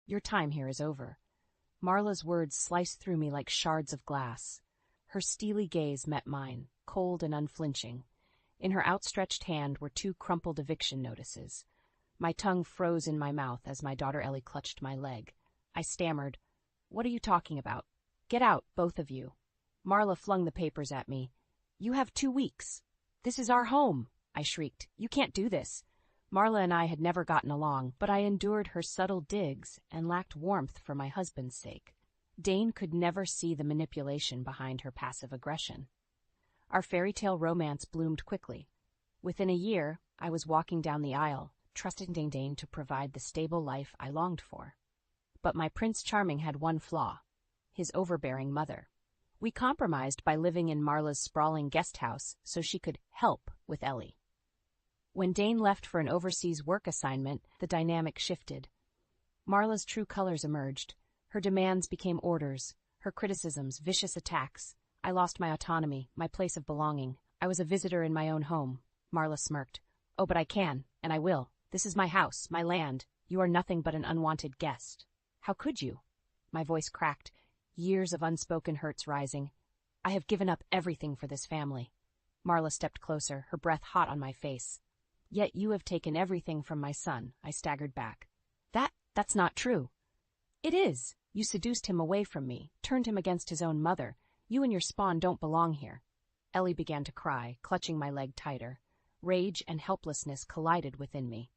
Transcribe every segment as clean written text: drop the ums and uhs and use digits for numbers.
Your time here is over." Marla's words sliced through me like shards of glass. Her steely gaze met mine, cold and unflinching. In her outstretched hand were 2 crumpled eviction notices. My tongue froze in my mouth as my daughter Ellie clutched my leg. I stammered, "What are you talking about? Get out, both of you." Marla flung the papers at me. "You have 2 weeks. This is our home," I shrieked. "You can't do this." Marla and I had never gotten along, but I endured her subtle digs and lacked warmth for my husband's sake. Dane could never see the manipulation behind her passive aggression. Our fairy tale romance bloomed quickly. Within a year, I was walking down the aisle, trusting Dane to provide the stable life I longed for. But my Prince Charming had one flaw: his overbearing mother. We compromised by living in Marla's sprawling guest house so she could help with Ellie. When Dane left for an overseas work assignment, the dynamic shifted. Marla's true colors emerged. Her demands became orders, her criticisms vicious attacks. I lost my autonomy, my place of belonging. I was a visitor in my own home. Marla smirked. "Oh, but I can, and I will. This is my house, my land. You are nothing but an unwanted guest." "How could you?" My voice cracked, years of unspoken hurts rising. "I have given up everything for this family." Marla stepped closer, her breath hot on my face. "Yet you have taken everything from my son," I staggered back. That's not true." "It is. You seduced him away from me, turned him against his own mother. You and your spawn don't belong here." Ellie began to cry, clutching my leg tighter. Rage and helplessness collided within me.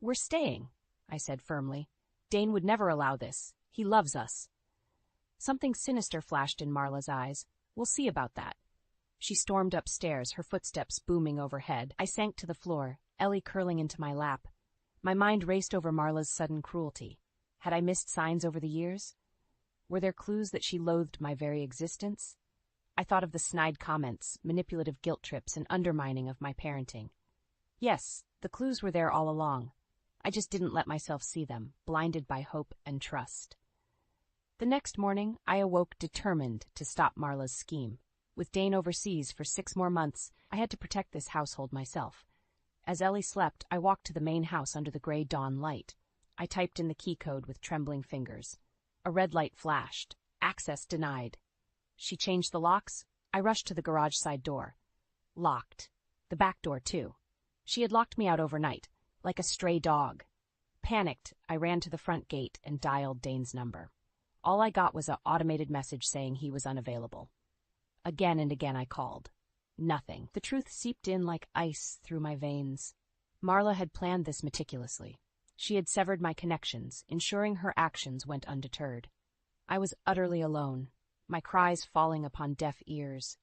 "We're staying," I said firmly. "Dane would never allow this. He loves us." Something sinister flashed in Marla's eyes. "We'll see about that." She stormed upstairs, her footsteps booming overhead. I sank to the floor, Ellie curling into my lap. My mind raced over Marla's sudden cruelty. Had I missed signs over the years? Were there clues that she loathed my very existence? I thought of the snide comments, manipulative guilt trips, and undermining of my parenting. Yes, the clues were there all along. I just didn't let myself see them, blinded by hope and trust. The next morning, I awoke determined to stop Marla's scheme. With Dane overseas for 6 more months, I had to protect this household myself. As Ellie slept, I walked to the main house under the gray dawn light. I typed in the key code with trembling fingers. A red light flashed. Access denied. She changed the locks. I rushed to the garage side door. Locked. The back door, too. She had locked me out overnight, like a stray dog. Panicked, I ran to the front gate and dialed Dane's number. All I got was an automated message saying he was unavailable. Again and again I called. Nothing. The truth seeped in like ice through my veins. Marla had planned this meticulously. She had severed my connections, ensuring her actions went undeterred. I was utterly alone, my cries falling upon deaf ears.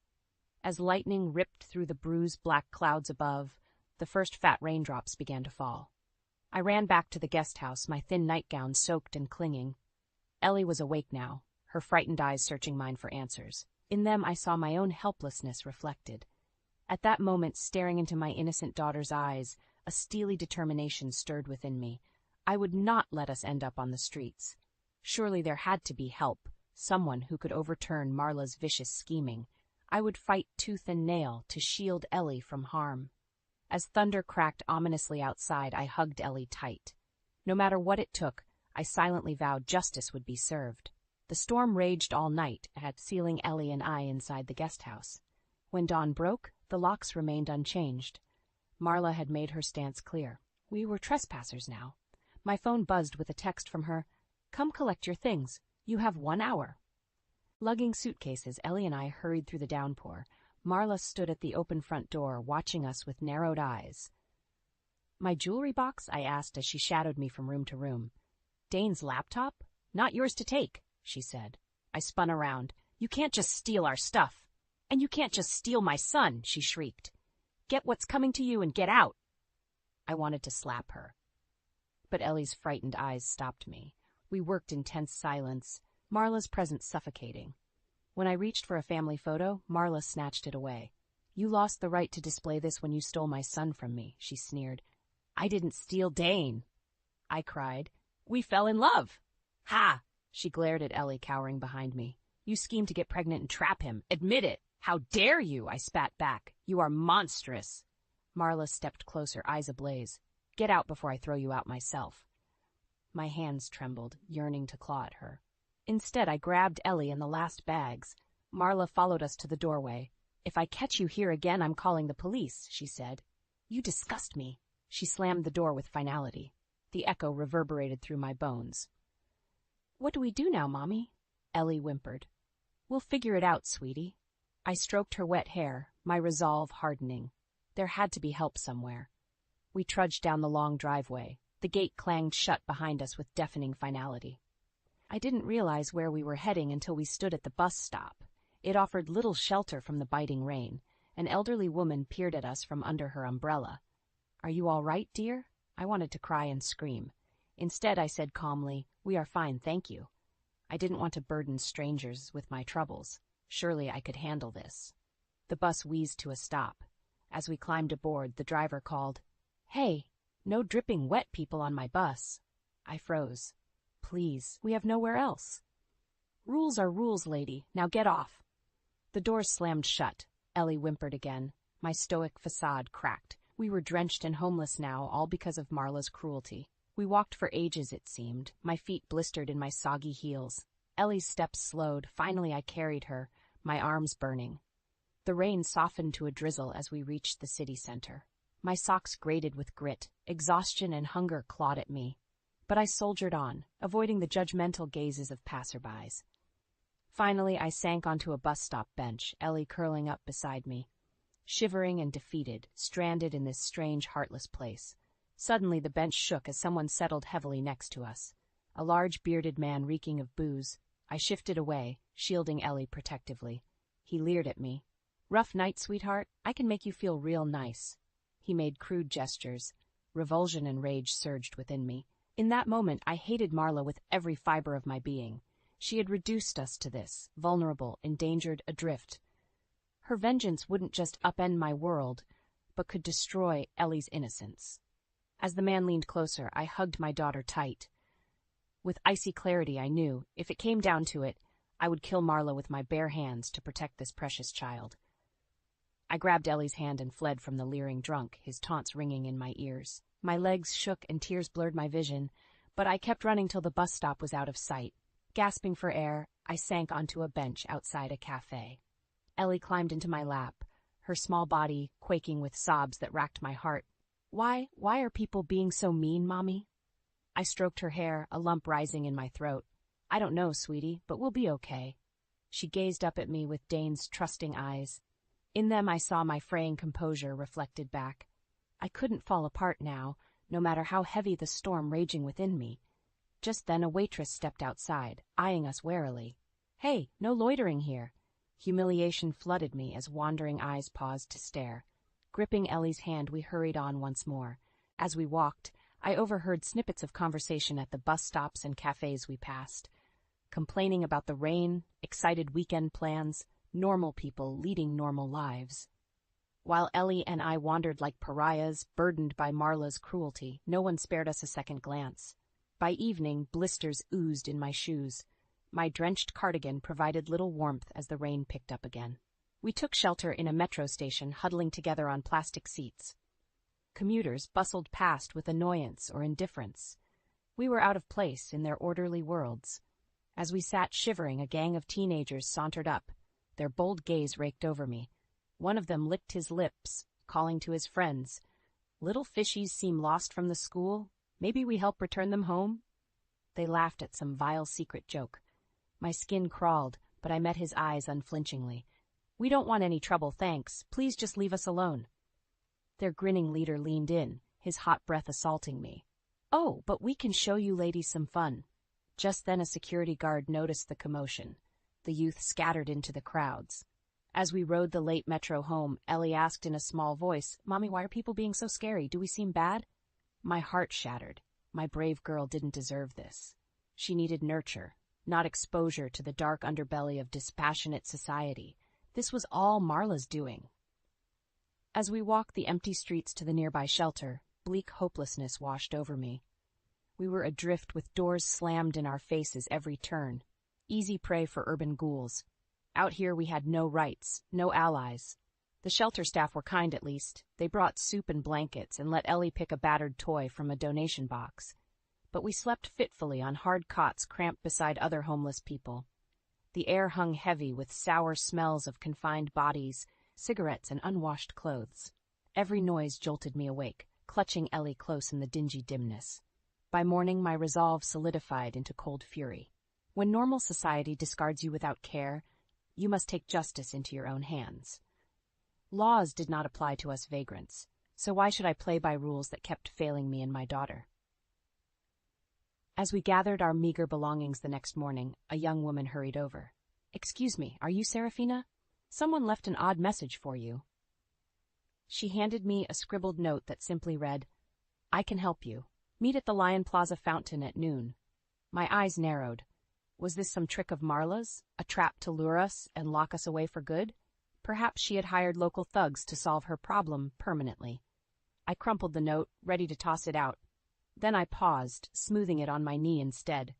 As lightning ripped through the bruised black clouds above, the first fat raindrops began to fall. I ran back to the guest house, my thin nightgown soaked and clinging. Ellie was awake now, her frightened eyes searching mine for answers. In them I saw my own helplessness reflected. At that moment, staring into my innocent daughter's eyes, a steely determination stirred within me. I would not let us end up on the streets. Surely there had to be help, someone who could overturn Marla's vicious scheming. I would fight tooth and nail to shield Ellie from harm. As thunder cracked ominously outside, I hugged Ellie tight. No matter what it took, I silently vowed justice would be served. The storm raged all night, sealing Ellie and I inside the guest house. When dawn broke, the locks remained unchanged. Marla had made her stance clear. We were trespassers now. My phone buzzed with a text from her. "Come collect your things. You have 1 hour." Lugging suitcases, Ellie and I hurried through the downpour. Marla stood at the open front door, watching us with narrowed eyes. "My jewelry box?" I asked as she shadowed me from room to room. "Dane's laptop? Not yours to take," she said. I spun around. "You can't just steal our stuff. And you can't just steal my son," she shrieked. "Get what's coming to you and get out." I wanted to slap her. But Ellie's frightened eyes stopped me. We worked in tense silence, Marla's presence suffocating. When I reached for a family photo, Marla snatched it away. "You lost the right to display this when you stole my son from me," she sneered. "I didn't steal Dane," I cried. "We fell in love." "Ha!" She glared at Ellie, cowering behind me. "You schemed to get pregnant and trap him. Admit it." "How dare you?" I spat back. "You are monstrous." Marla stepped closer, eyes ablaze. "Get out before I throw you out myself." My hands trembled, yearning to claw at her. Instead, I grabbed Ellie and the last bags. Marla followed us to the doorway. "If I catch you here again, I'm calling the police," she said. "You disgust me." She slammed the door with finality. The echo reverberated through my bones. "What do we do now, Mommy?" Ellie whimpered. "We'll figure it out, sweetie." I stroked her wet hair, my resolve hardening. There had to be help somewhere. We trudged down the long driveway. The gate clanged shut behind us with deafening finality. I didn't realize where we were heading until we stood at the bus stop. It offered little shelter from the biting rain. An elderly woman peered at us from under her umbrella. "Are you all right, dear?" I wanted to cry and scream. Instead, I said calmly, "We are fine, thank you." I didn't want to burden strangers with my troubles. Surely I could handle this. The bus wheezed to a stop. As we climbed aboard, the driver called, "Hey, no dripping wet people on my bus." I froze. "Please, we have nowhere else." "Rules are rules, lady. Now get off." The doors slammed shut. Ellie whimpered again. My stoic facade cracked. We were drenched and homeless now, all because of Marla's cruelty. We walked for ages, it seemed, my feet blistered in my soggy heels. Ellie's steps slowed. Finally I carried her, my arms burning. The rain softened to a drizzle as we reached the city center. My socks grated with grit. Exhaustion and hunger clawed at me. But I soldiered on, avoiding the judgmental gazes of passerbys. Finally, I sank onto a bus stop bench, Ellie curling up beside me. Shivering and defeated, stranded in this strange, heartless place. Suddenly the bench shook as someone settled heavily next to us. A large, bearded man reeking of booze. I shifted away, shielding Ellie protectively. He leered at me. "Rough night, sweetheart? I can make you feel real nice." He made crude gestures. Revulsion and rage surged within me. In that moment, I hated Marla with every fiber of my being. She had reduced us to this, vulnerable, endangered, adrift. Her vengeance wouldn't just upend my world, but could destroy Ellie's innocence. As the man leaned closer, I hugged my daughter tight. With icy clarity, I knew, if it came down to it, I would kill Marla with my bare hands to protect this precious child. I grabbed Ellie's hand and fled from the leering drunk, his taunts ringing in my ears. My legs shook and tears blurred my vision, but I kept running till the bus stop was out of sight. Gasping for air, I sank onto a bench outside a cafe. Ellie climbed into my lap, her small body quaking with sobs that racked my heart. Why are people being so mean, Mommy?" I stroked her hair, a lump rising in my throat. "I don't know, sweetie, but we'll be okay." She gazed up at me with Dane's trusting eyes. In them I saw my fraying composure reflected back. I couldn't fall apart now, no matter how heavy the storm raging within me. Just then a waitress stepped outside, eyeing us warily. "Hey, no loitering here." Humiliation flooded me as wandering eyes paused to stare. Gripping Ellie's hand, we hurried on once more. As we walked, I overheard snippets of conversation at the bus stops and cafes we passed. Complaining about the rain, excited weekend plans, normal people leading normal lives. While Ellie and I wandered like pariahs, burdened by Marla's cruelty, no one spared us a second glance. By evening, blisters oozed in my shoes. My drenched cardigan provided little warmth as the rain picked up again. We took shelter in a metro station, huddling together on plastic seats. Commuters bustled past with annoyance or indifference. We were out of place in their orderly worlds. As we sat shivering, a gang of teenagers sauntered up. Their bold gaze raked over me. One of them licked his lips, calling to his friends. "Little fishies seem lost from the school. Maybe we help return them home?" They laughed at some vile secret joke. My skin crawled, but I met his eyes unflinchingly. "We don't want any trouble, thanks. Please just leave us alone." Their grinning leader leaned in, his hot breath assaulting me. "Oh, but we can show you ladies some fun." Just then a security guard noticed the commotion. The youth scattered into the crowds. As we rode the late metro home, Ellie asked in a small voice, "Mommy, why are people being so scary? Do we seem bad?" My heart shattered. My brave girl didn't deserve this. She needed nurture, not exposure to the dark underbelly of dispassionate society. This was all Marla's doing. As we walked the empty streets to the nearby shelter, bleak hopelessness washed over me. We were adrift with doors slammed in our faces every turn. Easy prey for urban ghouls. Out here we had no rights, no allies. The shelter staff were kind at least. They brought soup and blankets and let Ellie pick a battered toy from a donation box. but we slept fitfully on hard cots cramped beside other homeless people. The air hung heavy with sour smells of confined bodies, cigarettes, and unwashed clothes. Every noise jolted me awake, clutching Ellie close in the dingy dimness. By morning, my resolve solidified into cold fury. When normal society discards you without care, you must take justice into your own hands. Laws did not apply to us vagrants, so why should I play by rules that kept failing me and my daughter? As we gathered our meager belongings the next morning, a young woman hurried over. "Excuse me, are you Serafina? Someone left an odd message for you." She handed me a scribbled note that simply read, "I can help you. Meet at the Lion Plaza fountain at noon." My eyes narrowed. Was this some trick of Marla's, a trap to lure us and lock us away for good? Perhaps she had hired local thugs to solve her problem permanently. I crumpled the note, ready to toss it out. Then I paused, smoothing it on my knee instead.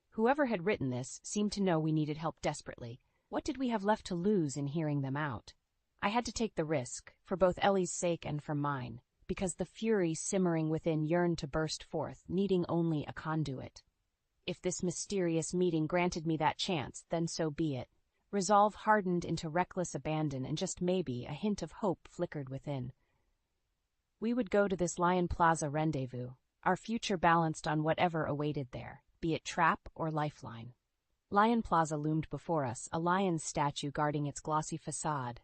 Whoever had written this seemed to know we needed help desperately. What did we have left to lose in hearing them out? I had to take the risk, for both Ellie's sake and for mine, because the fury simmering within yearned to burst forth, needing only a conduit. If this mysterious meeting granted me that chance, then so be it. Resolve hardened into reckless abandon, and just maybe a hint of hope flickered within. We would go to this Lion Plaza rendezvous, our future balanced on whatever awaited there, be it trap or lifeline. Lion Plaza loomed before us, a lion's statue guarding its glossy facade.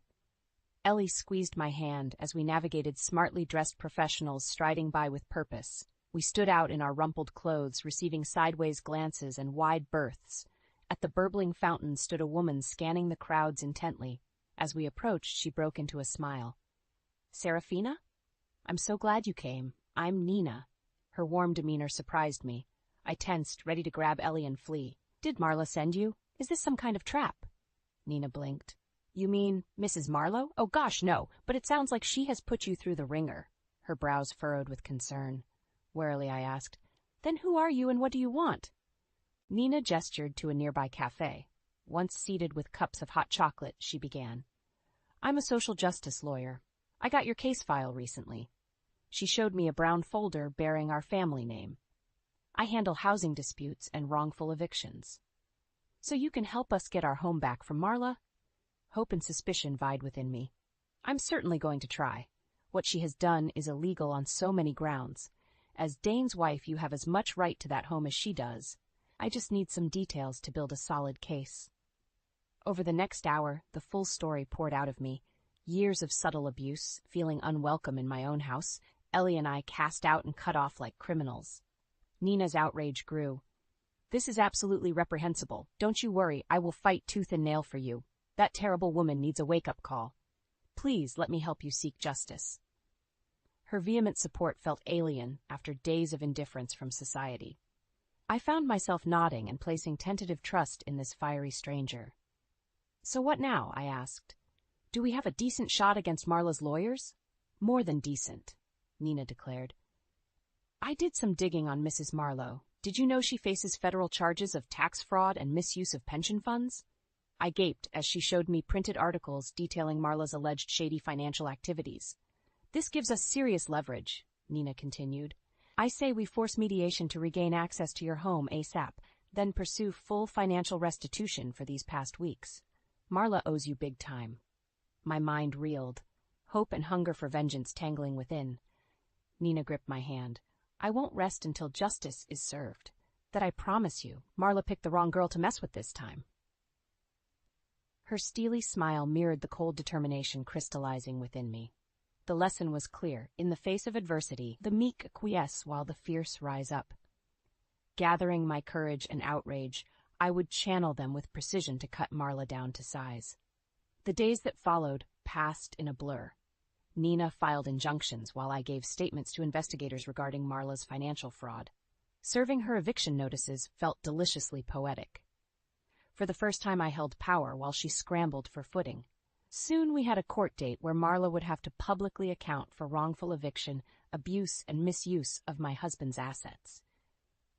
Ellie squeezed my hand as we navigated smartly dressed professionals striding by with purpose. We stood out in our rumpled clothes, receiving sideways glances and wide berths. At the burbling fountain stood a woman scanning the crowds intently. As we approached, she broke into a smile. "Serafina? I'm so glad you came. I'm Nina." Her warm demeanor surprised me. I tensed, ready to grab Ellie and flee. "Did Marla send you? Is this some kind of trap?" Nina blinked. "You mean Mrs. Marlowe? Oh gosh, no, but it sounds like she has put you through the ringer." Her brows furrowed with concern. Warily I asked, "Then who are you and what do you want?" Nina gestured to a nearby cafe. Once seated with cups of hot chocolate, she began. "I'm a social justice lawyer. I got your case file recently." She showed me a brown folder bearing our family name. "I handle housing disputes and wrongful evictions." "So you can help us get our home back from Marla?" Hope and suspicion vied within me. "I'm certainly going to try. What she has done is illegal on so many grounds. As Dane's wife, you have as much right to that home as she does. I just need some details to build a solid case." Over the next hour, the full story poured out of me. Years of subtle abuse, feeling unwelcome in my own house, Ellie and I cast out and cut off like criminals. Nina's outrage grew. "This is absolutely reprehensible. Don't you worry, I will fight tooth and nail for you. That terrible woman needs a wake-up call. Please let me help you seek justice." Her vehement support felt alien after days of indifference from society. I found myself nodding and placing tentative trust in this fiery stranger. "So what now?" I asked. "Do we have a decent shot against Marla's lawyers?" "More than decent," Nina declared. "I did some digging on Mrs. Marlowe. Did you know she faces federal charges of tax fraud and misuse of pension funds?" I gaped as she showed me printed articles detailing Marla's alleged shady financial activities. "This gives us serious leverage," Nina continued. "I say we force mediation to regain access to your home ASAP, then pursue full financial restitution for these past weeks. Marla owes you big time." My mind reeled, hope and hunger for vengeance tangling within. Nina gripped my hand. "I won't rest until justice is served. That I promise you. Marla picked the wrong girl to mess with this time." Her steely smile mirrored the cold determination crystallizing within me. The lesson was clear. In the face of adversity, the meek acquiesce while the fierce rise up. Gathering my courage and outrage, I would channel them with precision to cut Marla down to size. The days that followed passed in a blur. Nina filed injunctions while I gave statements to investigators regarding Marla's financial fraud. Serving her eviction notices felt deliciously poetic. For the first time I held power while she scrambled for footing. Soon we had a court date where Marla would have to publicly account for wrongful eviction, abuse, and misuse of my husband's assets.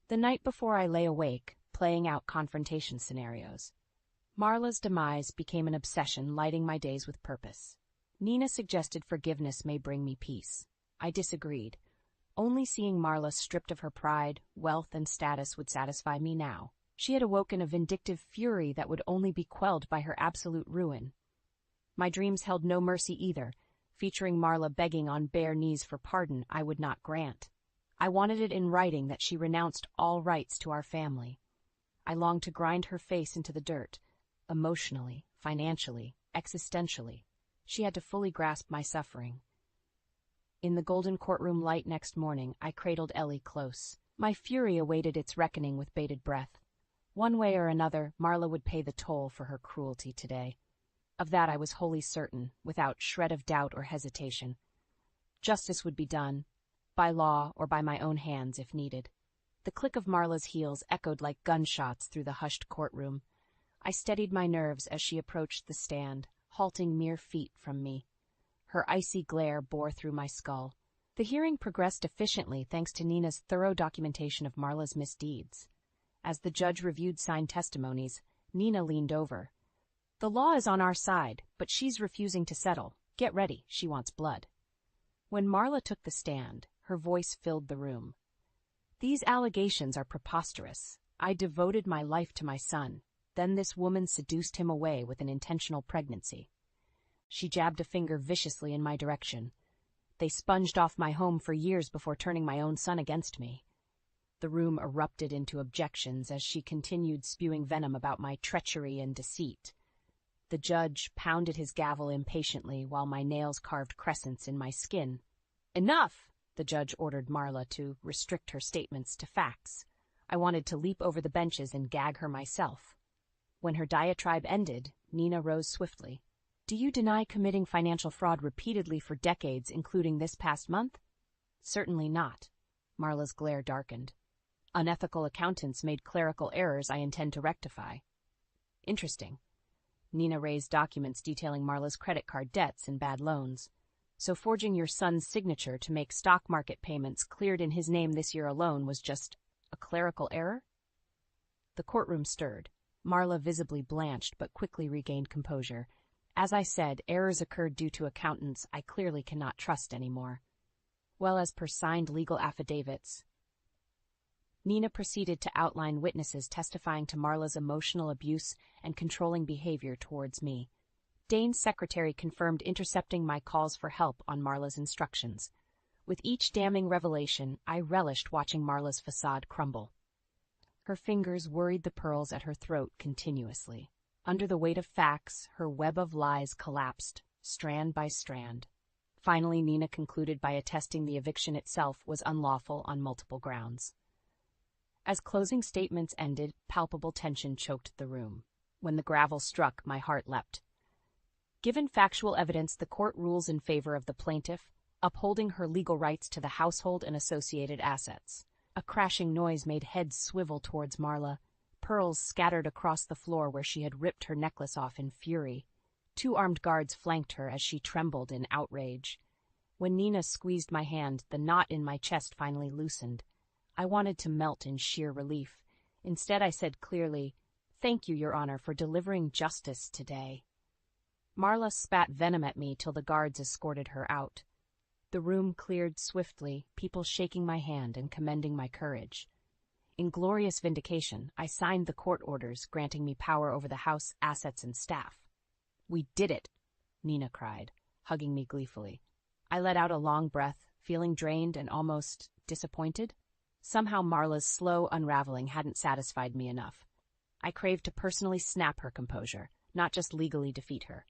The night before I lay awake, playing out confrontation scenarios. Marla's demise became an obsession, lighting my days with purpose. Nina suggested forgiveness may bring me peace. I disagreed. Only seeing Marla stripped of her pride, wealth, and status would satisfy me now. She had awoken a vindictive fury that would only be quelled by her absolute ruin. My dreams held no mercy either, featuring Marla begging on bare knees for pardon I would not grant. I wanted it in writing that she renounced all rights to our family. I longed to grind her face into the dirt, emotionally, financially, existentially. She had to fully grasp my suffering. In the golden courtroom light next morning, I cradled Ellie close. My fury awaited its reckoning with bated breath. One way or another, Marla would pay the toll for her cruelty today. Of that I was wholly certain, without shred of doubt or hesitation. Justice would be done, by law or by my own hands if needed. The click of Marla's heels echoed like gunshots through the hushed courtroom. I steadied my nerves as she approached the stand, halting mere feet from me. Her icy glare bore through my skull. The hearing progressed efficiently thanks to Nina's thorough documentation of Marla's misdeeds. As the judge reviewed signed testimonies, Nina leaned over. "The law is on our side, but she's refusing to settle. Get ready, she wants blood." When Marla took the stand, her voice filled the room. "These allegations are preposterous. I devoted my life to my son. Then this woman seduced him away with an intentional pregnancy." She jabbed a finger viciously in my direction. "They sponged off my home for years before turning my own son against me." The room erupted into objections as she continued spewing venom about my treachery and deceit. The judge pounded his gavel impatiently while my nails carved crescents in my skin. "Enough!" the judge ordered Marla to restrict her statements to facts. I wanted to leap over the benches and gag her myself. When her diatribe ended, Nina rose swiftly. "Do you deny committing financial fraud repeatedly for decades, including this past month?" "Certainly not." Marla's glare darkened. "Unethical accountants made clerical errors I intend to rectify." "Interesting." Nina raised documents detailing Marla's credit card debts and bad loans. "So forging your son's signature to make stock market payments cleared in his name this year alone was just a clerical error?" The courtroom stirred. Marla visibly blanched but quickly regained composure. "As I said, errors occurred due to accountants I clearly cannot trust anymore." "Well, as per signed legal affidavits." Nina proceeded to outline witnesses testifying to Marla's emotional abuse and controlling behavior towards me. Dane's secretary confirmed intercepting my calls for help on Marla's instructions. With each damning revelation, I relished watching Marla's facade crumble. Her fingers worried the pearls at her throat continuously. Under the weight of facts, her web of lies collapsed, strand by strand. Finally, Nina concluded by attesting the eviction itself was unlawful on multiple grounds. As closing statements ended, palpable tension choked the room. When the gavel struck, my heart leapt. Given factual evidence, the court rules in favor of the plaintiff, upholding her legal rights to the household and associated assets. A crashing noise made heads swivel towards Marla. Pearls scattered across the floor where she had ripped her necklace off in fury. 2 armed guards flanked her as she trembled in outrage. When Nina squeezed my hand, the knot in my chest finally loosened. I wanted to melt in sheer relief. Instead, I said clearly, "Thank you, Your Honor, for delivering justice today." Marla spat venom at me till the guards escorted her out. The room cleared swiftly, people shaking my hand and commending my courage. In glorious vindication, I signed the court orders granting me power over the house, assets, and staff. "We did it," Nina cried, hugging me gleefully. I let out a long breath, feeling drained and almost disappointed. Somehow Marla's slow unraveling hadn't satisfied me enough. I craved to personally snap her composure, not just legally defeat her.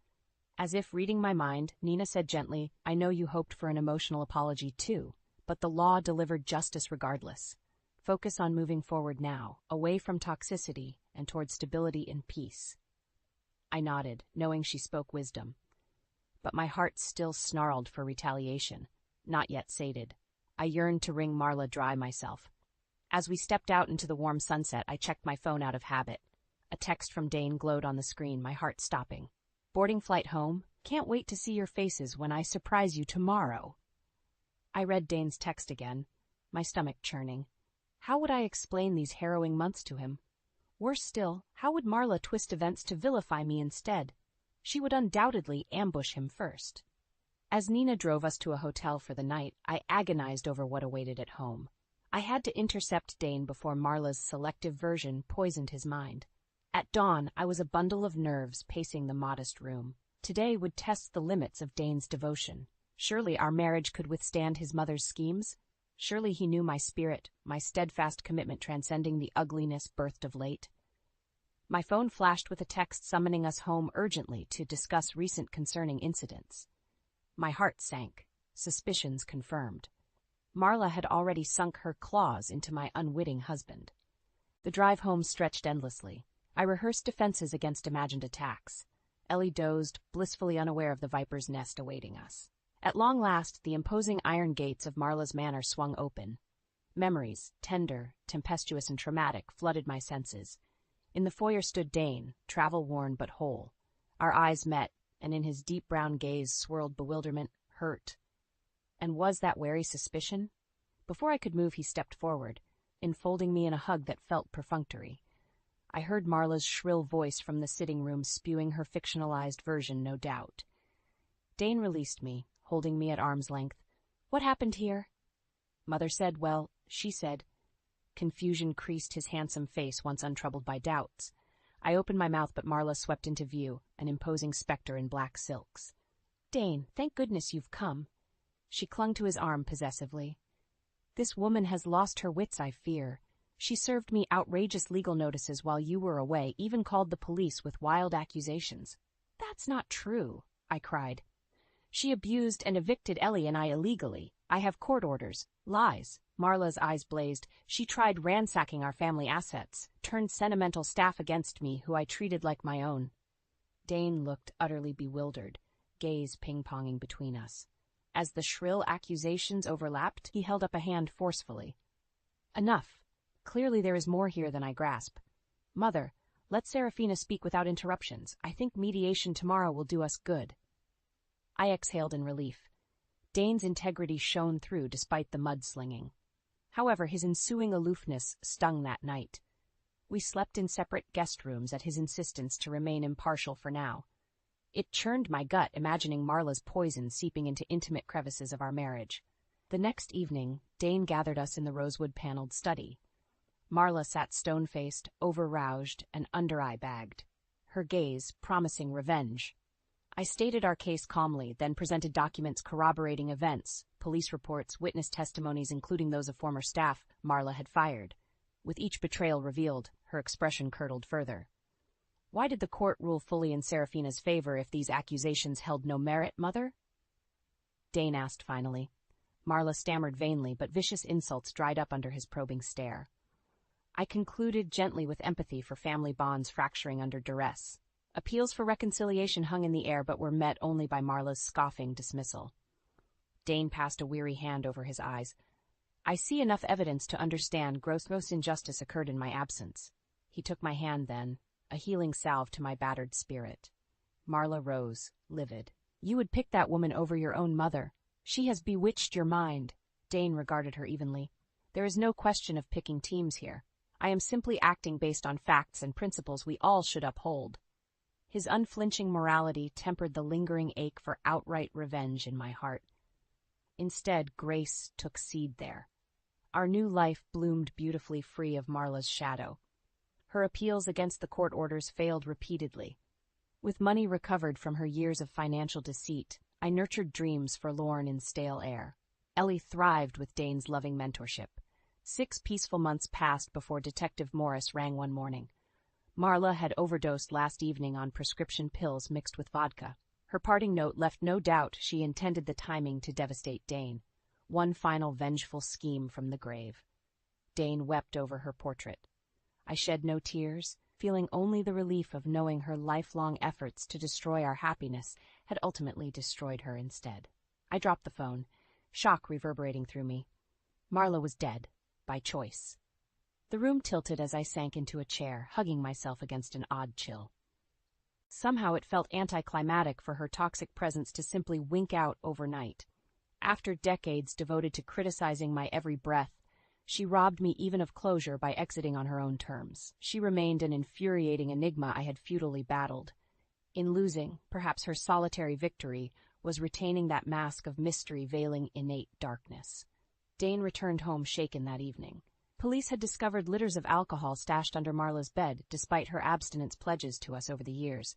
As if reading my mind, Nina said gently, "I know you hoped for an emotional apology too, but the law delivered justice regardless. Focus on moving forward now, away from toxicity and toward stability and peace." I nodded, knowing she spoke wisdom. But my heart still snarled for retaliation, not yet sated. I yearned to wring Marla dry myself. As we stepped out into the warm sunset, I checked my phone out of habit. A text from Dane glowed on the screen, my heart stopping. "Boarding flight home. Can't wait to see your faces when I surprise you tomorrow." I read Dane's text again, my stomach churning. How would I explain these harrowing months to him? Worse still, how would Marla twist events to vilify me instead? She would undoubtedly ambush him first. As Nina drove us to a hotel for the night, I agonized over what awaited at home. I had to intercept Dane before Marla's selective version poisoned his mind. At dawn, I was a bundle of nerves pacing the modest room. Today would test the limits of Dane's devotion. Surely our marriage could withstand his mother's schemes? Surely he knew my spirit, my steadfast commitment transcending the ugliness birthed of late. My phone flashed with a text summoning us home urgently to discuss recent concerning incidents. My heart sank, suspicions confirmed. Marla had already sunk her claws into my unwitting husband. The drive home stretched endlessly. I rehearsed defenses against imagined attacks. Ellie dozed, blissfully unaware of the viper's nest awaiting us. At long last, the imposing iron gates of Marla's manor swung open. Memories, tender, tempestuous, and traumatic, flooded my senses. In the foyer stood Dane, travel-worn but whole. Our eyes met, and in his deep brown gaze swirled bewilderment, hurt. And was that wary suspicion? Before I could move, he stepped forward, enfolding me in a hug that felt perfunctory. I heard Marla's shrill voice from the sitting room spewing her fictionalized version, no doubt. Dane released me, holding me at arm's length. "What happened here?" Mother said, well, she said. Confusion creased his handsome face, once untroubled by doubts. I opened my mouth, but Marla swept into view, an imposing specter in black silks. "Dane, thank goodness you've come." She clung to his arm possessively. "This woman has lost her wits, I fear. She served me outrageous legal notices while you were away, even called the police with wild accusations." "That's not true," I cried. "She abused and evicted Ellie and I illegally. I have court orders." "Lies." Marla's eyes blazed. "She tried ransacking our family assets, turned sentimental staff against me, who I treated like my own." Dane looked utterly bewildered, gaze ping-ponging between us. As the shrill accusations overlapped, he held up a hand forcefully. "Enough. Clearly there is more here than I grasp. Mother, let Serafina speak without interruptions. I think mediation tomorrow will do us good." I exhaled in relief. Dane's integrity shone through despite the mudslinging. However, his ensuing aloofness stung that night. We slept in separate guest rooms at his insistence to remain impartial for now. It churned my gut imagining Marla's poison seeping into intimate crevices of our marriage. The next evening, Dane gathered us in the rosewood-paneled study. Marla sat stone-faced, over-roused, and under-eye bagged, her gaze promising revenge. I stated our case calmly, then presented documents corroborating events, police reports, witness testimonies including those of former staff Marla had fired. With each betrayal revealed, her expression curdled further. "Why did the court rule fully in Serafina's favor if these accusations held no merit, Mother?" Dane asked finally. Marla stammered vainly, but vicious insults dried up under his probing stare. I concluded gently with empathy for family bonds fracturing under duress. Appeals for reconciliation hung in the air but were met only by Marla's scoffing dismissal. Dane passed a weary hand over his eyes. "I see enough evidence to understand gross injustice occurred in my absence." He took my hand then, a healing salve to my battered spirit. Marla rose, livid. "You would pick that woman over your own mother. She has bewitched your mind." Dane regarded her evenly. "There is no question of picking teams here. I am simply acting based on facts and principles we all should uphold." His unflinching morality tempered the lingering ache for outright revenge in my heart. Instead, grace took seed there. Our new life bloomed beautifully free of Marla's shadow. Her appeals against the court orders failed repeatedly. With money recovered from her years of financial deceit, I nurtured dreams forlorn in stale air. Ellie thrived with Dane's loving mentorship. 6 peaceful months passed before Detective Morris rang one morning. Marla had overdosed last evening on prescription pills mixed with vodka. Her parting note left no doubt she intended the timing to devastate Dane. One final vengeful scheme from the grave. Dane wept over her portrait. I shed no tears, feeling only the relief of knowing her lifelong efforts to destroy our happiness had ultimately destroyed her instead. I dropped the phone, shock reverberating through me. Marla was dead, by choice. The room tilted as I sank into a chair, hugging myself against an odd chill. Somehow it felt anticlimactic for her toxic presence to simply wink out overnight. After decades devoted to criticizing my every breath, she robbed me even of closure by exiting on her own terms. She remained an infuriating enigma I had futilely battled. In losing, perhaps her solitary victory was retaining that mask of mystery veiling innate darkness. Dane returned home shaken that evening. Police had discovered litters of alcohol stashed under Marla's bed, despite her abstinence pledges to us over the years.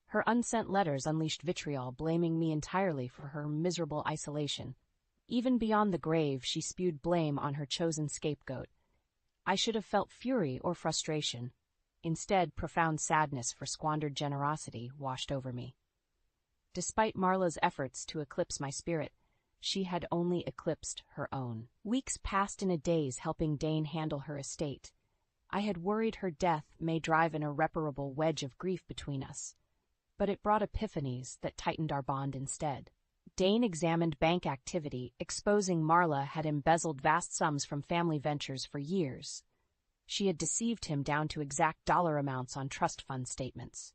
Her unsent letters unleashed vitriol, blaming me entirely for her miserable isolation. Even beyond the grave, she spewed blame on her chosen scapegoat. I should have felt fury or frustration. Instead, profound sadness for squandered generosity washed over me. Despite Marla's efforts to eclipse my spirit, she had only eclipsed her own. Weeks passed in a daze helping Dane handle her estate. I had worried her death may drive an irreparable wedge of grief between us, but it brought epiphanies that tightened our bond instead. Dane examined bank activity, exposing Marla had embezzled vast sums from family ventures for years. She had deceived him down to exact dollar amounts on trust fund statements.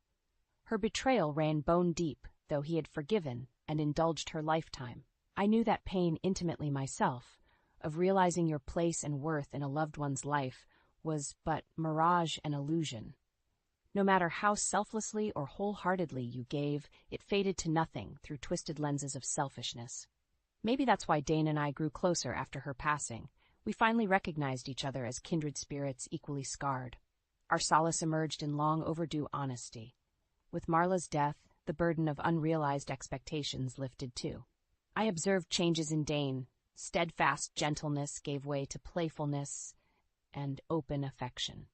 Her betrayal ran bone deep, though he had forgiven and indulged her lifetime. I knew that pain intimately myself, of realizing your place and worth in a loved one's life was but mirage and illusion. No matter how selflessly or wholeheartedly you gave, it faded to nothing through twisted lenses of selfishness. Maybe that's why Dane and I grew closer after her passing. We finally recognized each other as kindred spirits equally scarred. Our solace emerged in long overdue honesty. With Marla's death, the burden of unrealized expectations lifted too. I observed changes in Dane. Steadfast gentleness gave way to playfulness and open affection.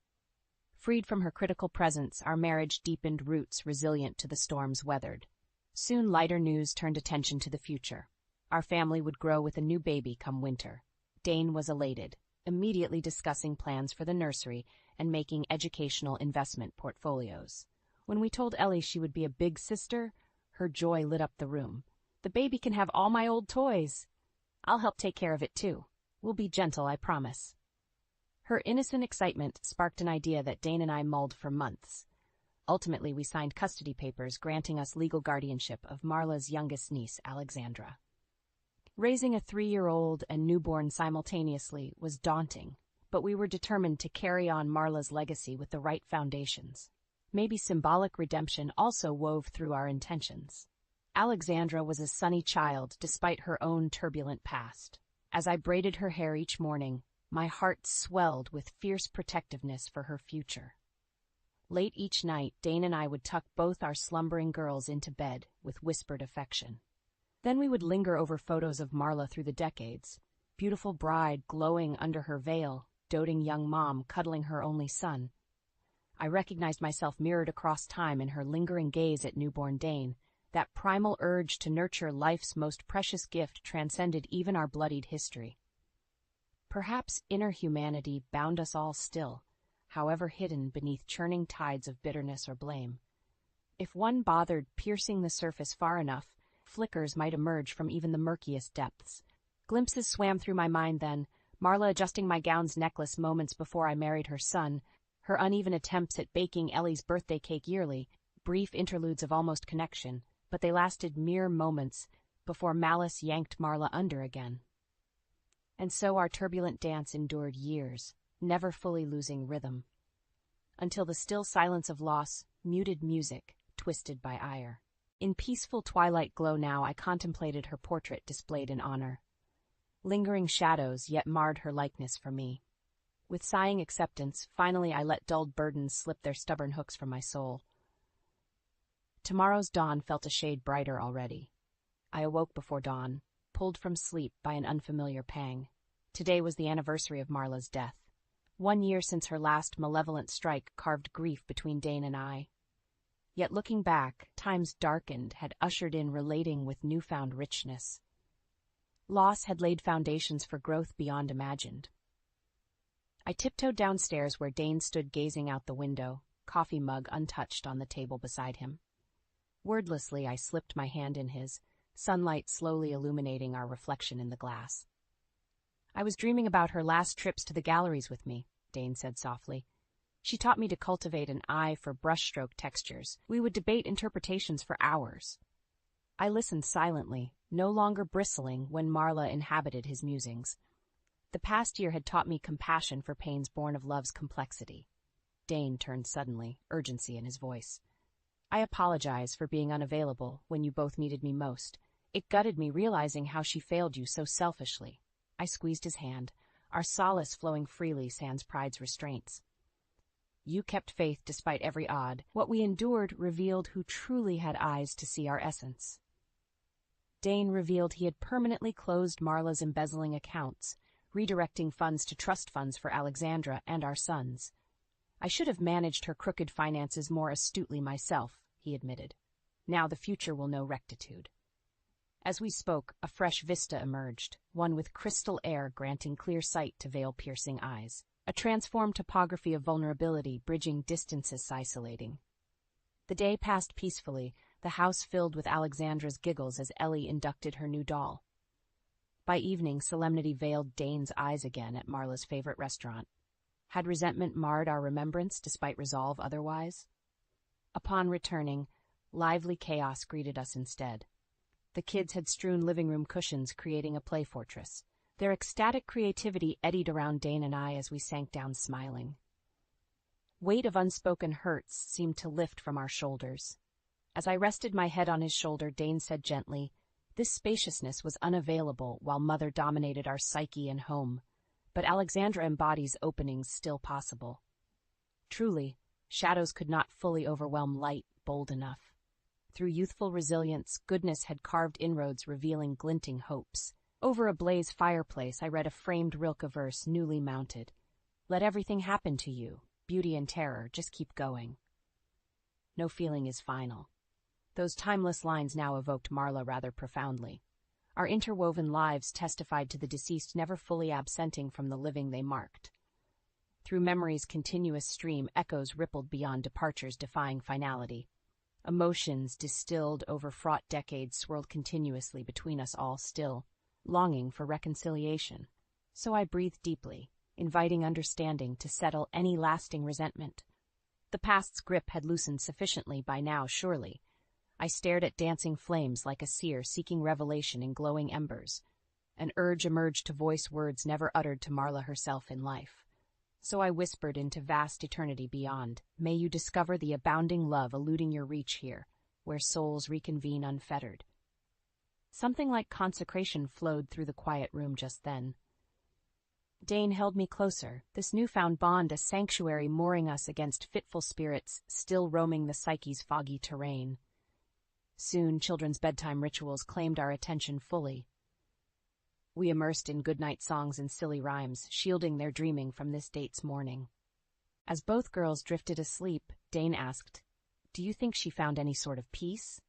Freed from her critical presence, our marriage deepened roots resilient to the storms weathered. Soon lighter news turned attention to the future. Our family would grow with a new baby come winter. Dane was elated, immediately discussing plans for the nursery and making educational investment portfolios. When we told Ellie she would be a big sister, her joy lit up the room. "The baby can have all my old toys. I'll help take care of it too. We'll be gentle, I promise." Her innocent excitement sparked an idea that Dane and I mulled for months. Ultimately, we signed custody papers granting us legal guardianship of Marla's youngest niece, Alexandra. Raising a 3-year-old and newborn simultaneously was daunting, but we were determined to carry on Marla's legacy with the right foundations. Maybe symbolic redemption also wove through our intentions. Alexandra was a sunny child despite her own turbulent past. As I braided her hair each morning, my heart swelled with fierce protectiveness for her future. Late each night, Dane and I would tuck both our slumbering girls into bed with whispered affection. Then we would linger over photos of Marla through the decades, beautiful bride glowing under her veil, doting young mom cuddling her only son. I recognized myself mirrored across time in her lingering gaze at newborn Dane. That primal urge to nurture life's most precious gift transcended even our bloodied history. Perhaps inner humanity bound us all still, however hidden beneath churning tides of bitterness or blame. If one bothered piercing the surface far enough, flickers might emerge from even the murkiest depths. Glimpses swam through my mind then, Marla adjusting my gown's necklace moments before I married her son, her uneven attempts at baking Ellie's birthday cake yearly, brief interludes of almost connection, but they lasted mere moments before malice yanked Marla under again. And so our turbulent dance endured years, never fully losing rhythm, until the still silence of loss, muted music, twisted by ire. In peaceful twilight glow now I contemplated her portrait displayed in honor. Lingering shadows yet marred her likeness for me. With sighing acceptance, finally I let dulled burdens slip their stubborn hooks from my soul. Tomorrow's dawn felt a shade brighter already. I awoke before dawn, pulled from sleep by an unfamiliar pang. Today was the anniversary of Marla's death. 1 year since her last malevolent strike carved grief between Dane and I. Yet looking back, times darkened had ushered in relating with newfound richness. Loss had laid foundations for growth beyond imagined. I tiptoed downstairs where Dane stood gazing out the window, coffee mug untouched on the table beside him. Wordlessly, I slipped my hand in his, sunlight slowly illuminating our reflection in the glass. "I was dreaming about her last trips to the galleries with me," Dane said softly. "She taught me to cultivate an eye for brushstroke textures. We would debate interpretations for hours." I listened silently, no longer bristling when Marla inhabited his musings. The past year had taught me compassion for pains born of love's complexity. Dane turned suddenly, urgency in his voice. I apologize for being unavailable when you both needed me most. It gutted me realizing how she failed you so selfishly. I squeezed his hand, our solace flowing freely sans pride's restraints. You kept faith despite every odd. What we endured revealed who truly had eyes to see our essence. Dane revealed he had permanently closed Marla's embezzling accounts, redirecting funds to trust funds for Alexandra and our sons. I should have managed her crooked finances more astutely myself, he admitted. Now the future will know rectitude. As we spoke, a fresh vista emerged, one with crystal air granting clear sight to veil-piercing eyes. A transformed topography of vulnerability bridging distances isolating. The day passed peacefully, the house filled with Alexandra's giggles as Ellie inducted her new doll. By evening, solemnity veiled Dane's eyes again at Marla's favorite restaurant. Had resentment marred our remembrance despite resolve otherwise? Upon returning, lively chaos greeted us instead. The kids had strewn living room cushions, creating a play fortress. Their ecstatic creativity eddied around Dane and I as we sank down smiling. Weight of unspoken hurts seemed to lift from our shoulders. As I rested my head on his shoulder, Dane said gently, "This spaciousness was unavailable while Mother dominated our psyche and home, but Alexandra embodies openings still possible. Truly, shadows could not fully overwhelm light bold enough. Through youthful resilience, goodness had carved inroads revealing glinting hopes. Over a blaze fireplace, I read a framed Rilke verse newly mounted. Let everything happen to you, beauty and terror, just keep going. No feeling is final." Those timeless lines now evoked Marla rather profoundly. Our interwoven lives testified to the deceased never fully absenting from the living they marked. Through memory's continuous stream, echoes rippled beyond departures defying finality. Emotions distilled over fraught decades swirled continuously between us all still, longing for reconciliation. So I breathed deeply, inviting understanding to settle any lasting resentment. The past's grip had loosened sufficiently by now, surely. I stared at dancing flames like a seer seeking revelation in glowing embers. An urge emerged to voice words never uttered to Marla herself in life. So I whispered into vast eternity beyond, "May you discover the abounding love eluding your reach here, where souls reconvene unfettered." Something like consecration flowed through the quiet room just then. Dane held me closer, this newfound bond a sanctuary mooring us against fitful spirits still roaming the psyche's foggy terrain. Soon, children's bedtime rituals claimed our attention fully. We immersed in goodnight songs and silly rhymes, shielding their dreaming from this date's morning. As both girls drifted asleep, Dane asked, "Do you think she found any sort of peace?"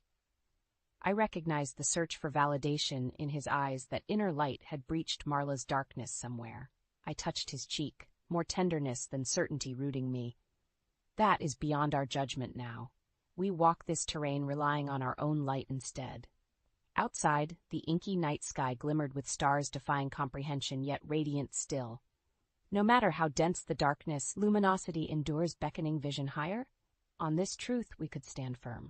I recognized the search for validation in his eyes, that inner light had breached Marla's darkness somewhere. I touched his cheek, more tenderness than certainty rooting me. That is beyond our judgment now. We walk this terrain relying on our own light instead. Outside, the inky night sky glimmered with stars defying comprehension, yet radiant still. No matter how dense the darkness, luminosity endures beckoning vision higher. On this truth we could stand firm.